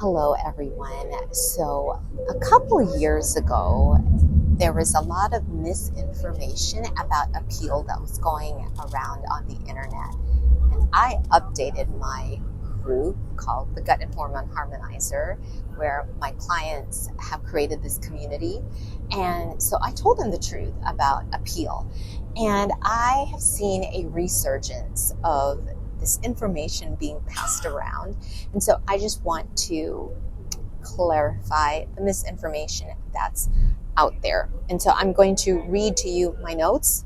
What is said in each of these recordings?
Hello, everyone. So, a couple of years ago, there was a lot of misinformation about Apeel that was going around on the internet. And I updated my group called the Gut and Hormone Harmonizer, where my clients have created this community. And so I told them the truth about Apeel. And I have seen a resurgence of this information being passed around. And so I just want to clarify the misinformation that's out there. And so I'm going to read to you my notes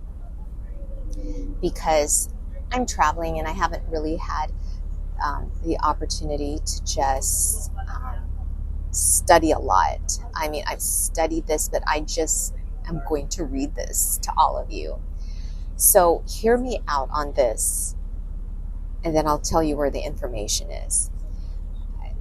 because I'm traveling and I haven't really had the opportunity to just study a lot. I mean, I've studied this, but I just am going to read this to all of you. So hear me out on this, and then I'll tell you where the information is.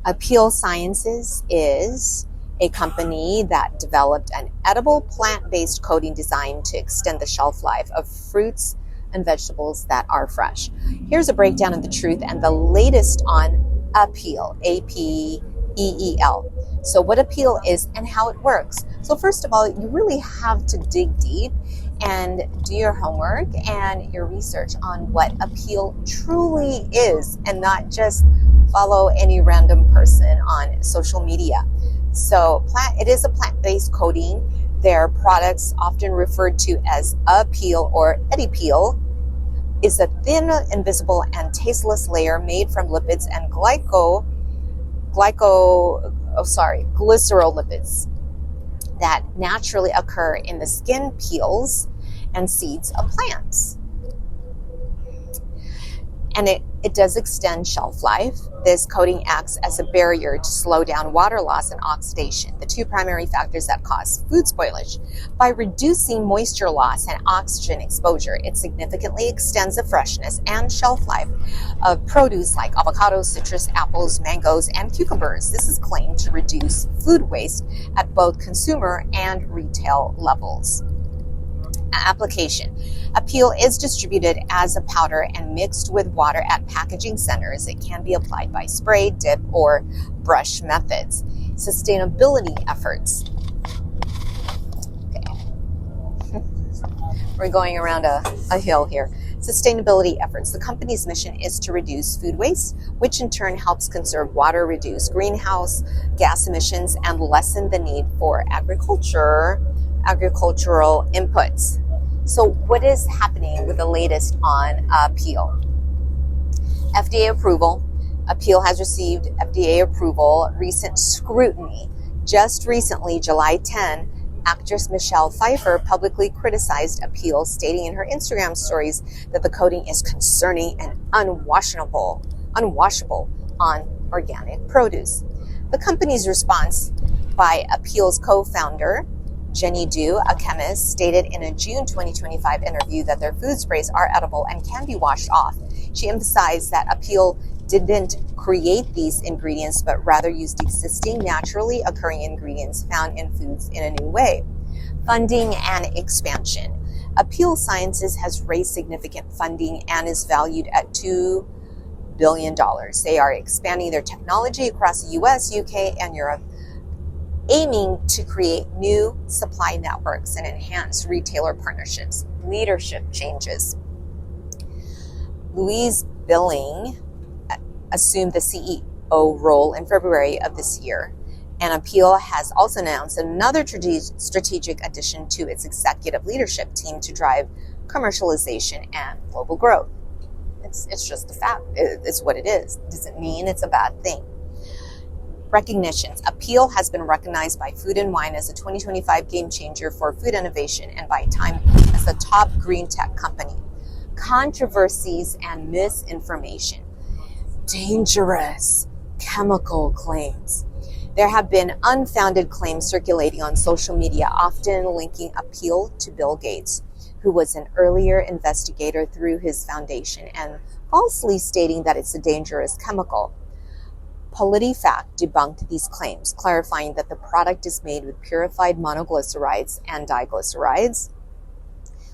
Apeel Sciences is a company that developed an edible plant-based coating designed to extend the shelf life of fruits and vegetables that are fresh. Here's a breakdown of the truth and the latest on Apeel, A-P-E-E-L. So what Apeel is and how it works. So first of all, you really have to dig deep and do your homework and your research on what Apeel truly is, and not just follow any random person on social media. So it is a plant-based coating. Their products, often referred to as Apeel or Apeel, is a thin, invisible, and tasteless layer made from lipids and glyceryl lipids that naturally occur in the skin, peels, and seeds of plants. And it does extend shelf life. This coating acts as a barrier to slow down water loss and oxidation, the two primary factors that cause food spoilage. By reducing moisture loss and oxygen exposure, it significantly extends the freshness and shelf life of produce like avocados, citrus, apples, mangoes, and cucumbers. This is claimed to reduce food waste at both consumer and retail levels. Application. Apeel is distributed as a powder and mixed with water at packaging centers. It can be applied by spray, dip, or brush methods. Sustainability efforts. Okay. We're going around a hill here. Sustainability efforts. The company's mission is to reduce food waste, which in turn helps conserve water, reduce greenhouse gas emissions, and lessen the need for agricultural inputs. So what is happening with the latest on Apeel? FDA approval. Apeel has received FDA approval. Recent scrutiny. Just recently, July 10, actress Michelle Pfeiffer publicly criticized Apeel, stating in her Instagram stories that the coating is concerning and unwashable on organic produce. The company's response by Apeel's co-founder, Jenny Du, a chemist, stated in a June 2025 interview that their food sprays are edible and can be washed off. She emphasized that Apeel didn't create these ingredients, but rather used existing naturally occurring ingredients found in foods in a new way. Funding and expansion. Apeel Sciences has raised significant funding and is valued at $2 billion. They are expanding their technology across the US, UK, and Europe, aiming to create new supply networks and enhance retailer partnerships. Leadership changes. Louise Billing assumed the CEO role in February of this year, and Apeel has also announced another strategic addition to its executive leadership team to drive commercialization and global growth. It's just a fact. It's what it is. It doesn't mean it's a bad thing. Recognitions. Apeel has been recognized by Food & Wine as a 2025 game changer for food innovation and by Time as the top green tech company. Controversies and misinformation. Dangerous chemical claims. There have been unfounded claims circulating on social media, often linking Apeel to Bill Gates, who was an earlier investigator through his foundation, and falsely stating that it's a dangerous chemical. PolitiFact debunked these claims, clarifying that the product is made with purified monoglycerides and diglycerides,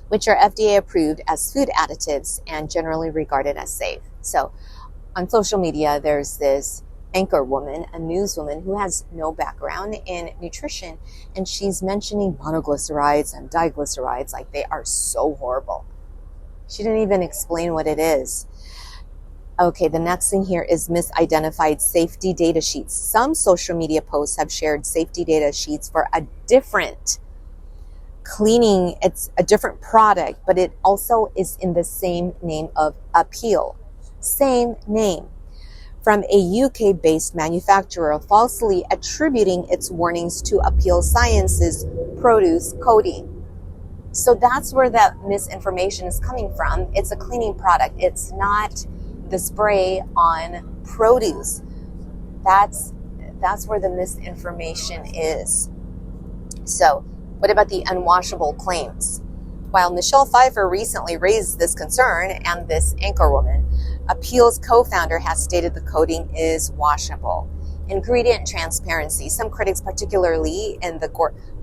which are FDA approved as food additives and generally regarded as safe. So on social media, there's this anchor woman, a newswoman who has no background in nutrition, and she's mentioning monoglycerides and diglycerides like they are so horrible. She didn't even explain what it is. Okay, the next thing here is misidentified safety data sheets. Some social media posts have shared safety data sheets for a different cleaning. It's a different product, but it also is in the same name of Apeel. Same name. From a UK-based manufacturer, falsely attributing its warnings to Apeel Sciences produce coating. So that's where that misinformation is coming from. It's a cleaning product. It's not the spray on produce. That's where the misinformation is. So what about the unwashable claims? While Michelle Pfeiffer recently raised this concern, and this anchor woman, Apeel's co-founder has stated the coating is washable. Ingredient transparency. Some critics, particularly in the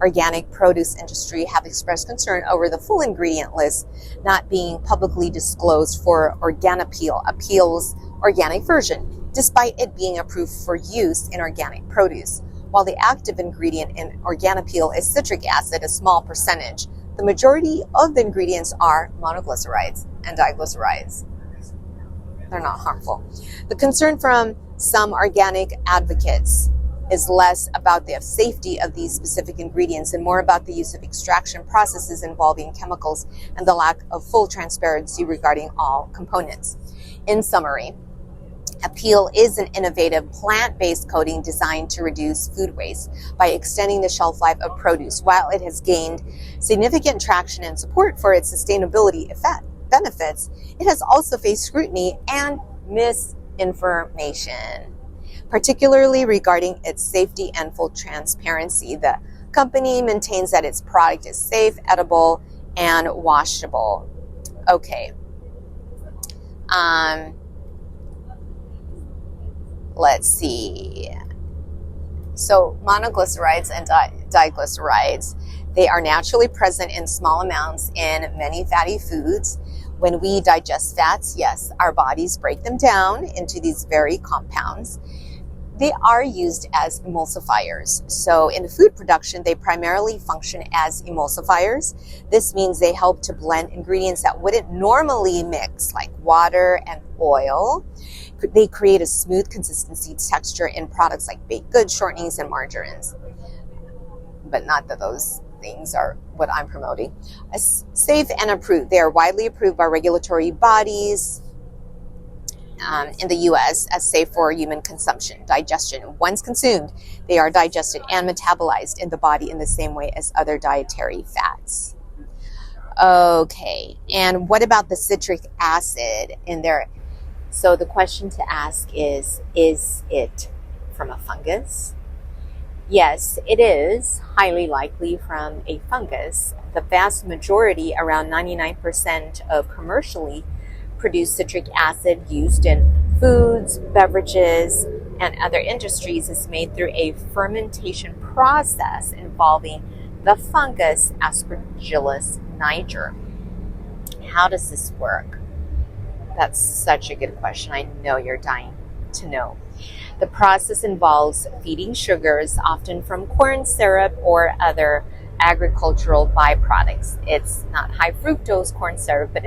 organic produce industry, have expressed concern over the full ingredient list not being publicly disclosed for Organapeel, Apeel's organic version, despite it being approved for use in organic produce. While the active ingredient in Organapeel is citric acid, a small percentage, the majority of the ingredients are monoglycerides and diglycerides. They're not harmful. The concern from some organic advocates is less about the safety of these specific ingredients and more about the use of extraction processes involving chemicals and the lack of full transparency regarding all components. In summary, Apeel is an innovative plant-based coating designed to reduce food waste by extending the shelf life of produce. While it has gained significant traction and support for its sustainability benefits, it has also faced scrutiny and misinformation, particularly regarding its safety and full transparency. The company maintains that its product is safe, edible, and washable. Okay. Let's see. So monoglycerides and diglycerides, they are naturally present in small amounts in many fatty foods. When we digest fats, yes, our bodies break them down into these very compounds. They are used as emulsifiers. So in food production, they primarily function as emulsifiers. This means they help to blend ingredients that wouldn't normally mix, like water and oil. They create a smooth consistency texture in products like baked goods, shortenings, and margarines. But not that those things are what I'm promoting. Safe and approved. They are widely approved by regulatory bodies in the U.S. as safe for human consumption, digestion. Once consumed, they are digested and metabolized in the body in the same way as other dietary fats. Okay, and what about the citric acid in there? So the question to ask is it from a fungus? Yes, it is highly likely from a fungus. The vast majority, around 99% of commercially produced citric acid used in foods, beverages, and other industries is made through a fermentation process involving the fungus Aspergillus niger. How does this work? That's such a good question. I know you're dying to know. The process involves feeding sugars, often from corn syrup or other agricultural byproducts. It's not high fructose corn syrup, but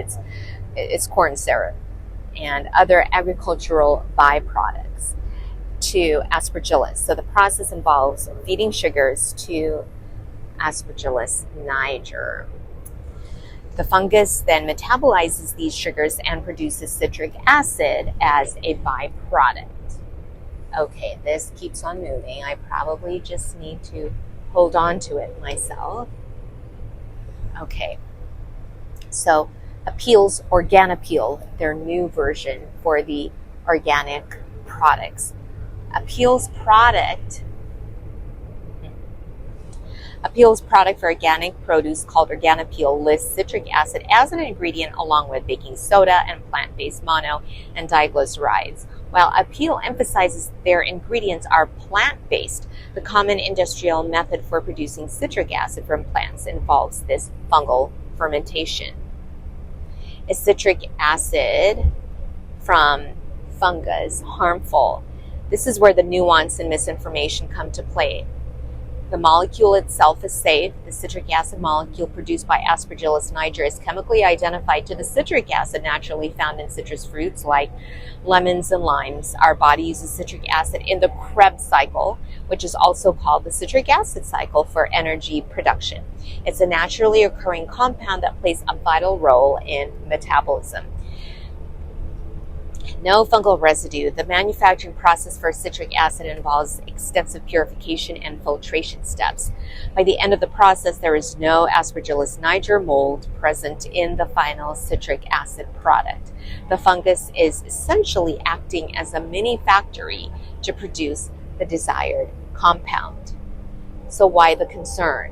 it's corn syrup and other agricultural byproducts to Aspergillus. So the process involves feeding sugars to Aspergillus niger. The fungus then metabolizes these sugars and produces citric acid as a byproduct. Okay, this keeps on moving. I probably just need to hold on to it myself. Okay, so Apeel's Organapeel, their new version for the organic products. Apeel's product for organic produce, called Organapeel, lists citric acid as an ingredient along with baking soda and plant-based mono and diglycerides. While Apeel emphasizes their ingredients are plant-based, the common industrial method for producing citric acid from plants involves this fungal fermentation. Is citric acid from fungus harmful? This is where the nuance and misinformation come to play. The molecule itself is safe. The citric acid molecule produced by Aspergillus niger is chemically identified to the citric acid naturally found in citrus fruits like lemons and limes. Our body uses citric acid in the Krebs cycle, which is also called the citric acid cycle, for energy production. It's a naturally occurring compound that plays a vital role in metabolism. No fungal residue. The manufacturing process for citric acid involves extensive purification and filtration steps. By the end of the process, there is no Aspergillus niger mold present in the final citric acid product. The fungus is essentially acting as a mini factory to produce the desired compound. So why the concern?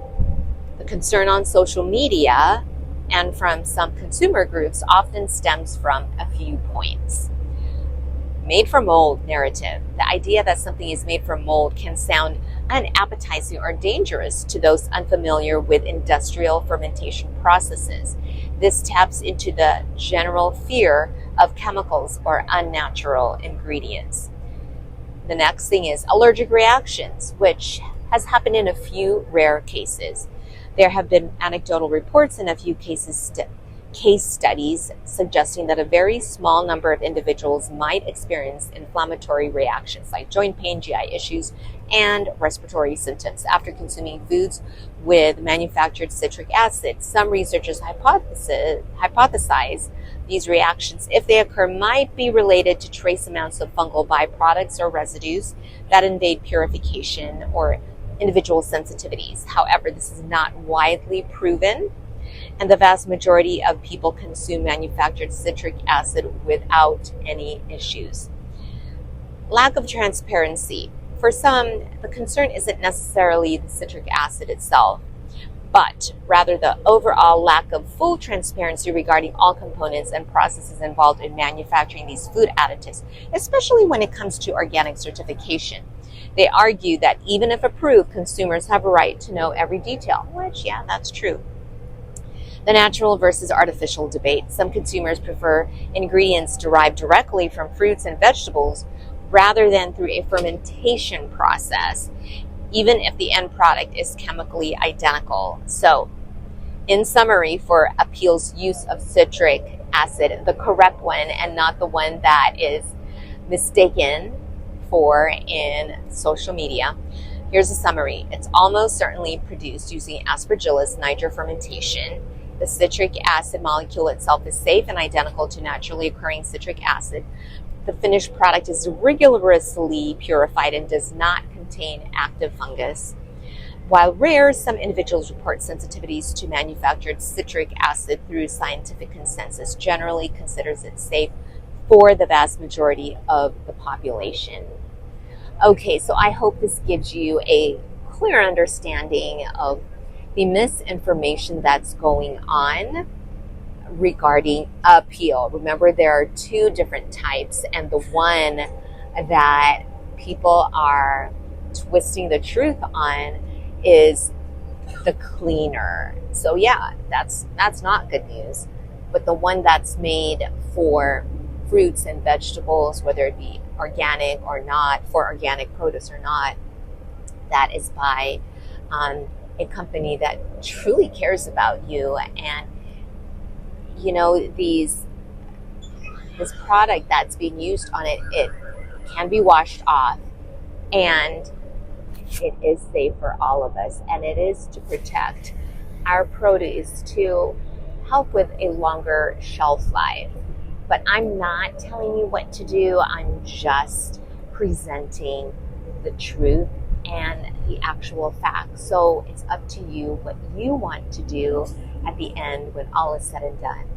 The concern on social media and from some consumer groups often stems from a few points. Made from mold narrative. The idea that something is made from mold can sound unappetizing or dangerous to those unfamiliar with industrial fermentation processes. This taps into the general fear of chemicals or unnatural ingredients. The next thing is allergic reactions, which has happened in a few rare cases. There have been anecdotal reports in a few case studies suggesting that a very small number of individuals might experience inflammatory reactions like joint pain, GI issues, and respiratory symptoms after consuming foods with manufactured citric acid. Some researchers hypothesize these reactions, if they occur, might be related to trace amounts of fungal byproducts or residues that invade purification or individual sensitivities. However, this is not widely proven, and the vast majority of people consume manufactured citric acid without any issues. Lack of transparency. For some, the concern isn't necessarily the citric acid itself, but rather the overall lack of full transparency regarding all components and processes involved in manufacturing these food additives, especially when it comes to organic certification. They argue that even if approved, consumers have a right to know every detail, which, yeah, that's true. The natural versus artificial debate. Some consumers prefer ingredients derived directly from fruits and vegetables rather than through a fermentation process, even if the end product is chemically identical. So, in summary, for Apeel's use of citric acid, the correct one and not the one that is mistaken for in social media, here's a summary. It's almost certainly produced using Aspergillus niger fermentation. The citric acid molecule itself is safe and identical to naturally occurring citric acid. The finished product is rigorously purified and does not contain active fungus. While rare, some individuals report sensitivities to manufactured citric acid through scientific consensus generally considers it safe for the vast majority of the population. Okay, so I hope this gives you a clear understanding of the misinformation that's going on regarding Apeel. Remember, there are two different types, and the one that people are twisting the truth on is the cleaner. So yeah, that's not good news. But the one that's made for fruits and vegetables, whether it be organic or not, for organic produce or not, that is by a company that truly cares about you. And you know, this product that's being used on it, it can be washed off, and it is safe for all of us, and it is to protect our produce, to help with a longer shelf life. But I'm not telling you what to do. I'm just presenting the truth and the actual facts. So it's up to you what you want to do at the end when all is said and done.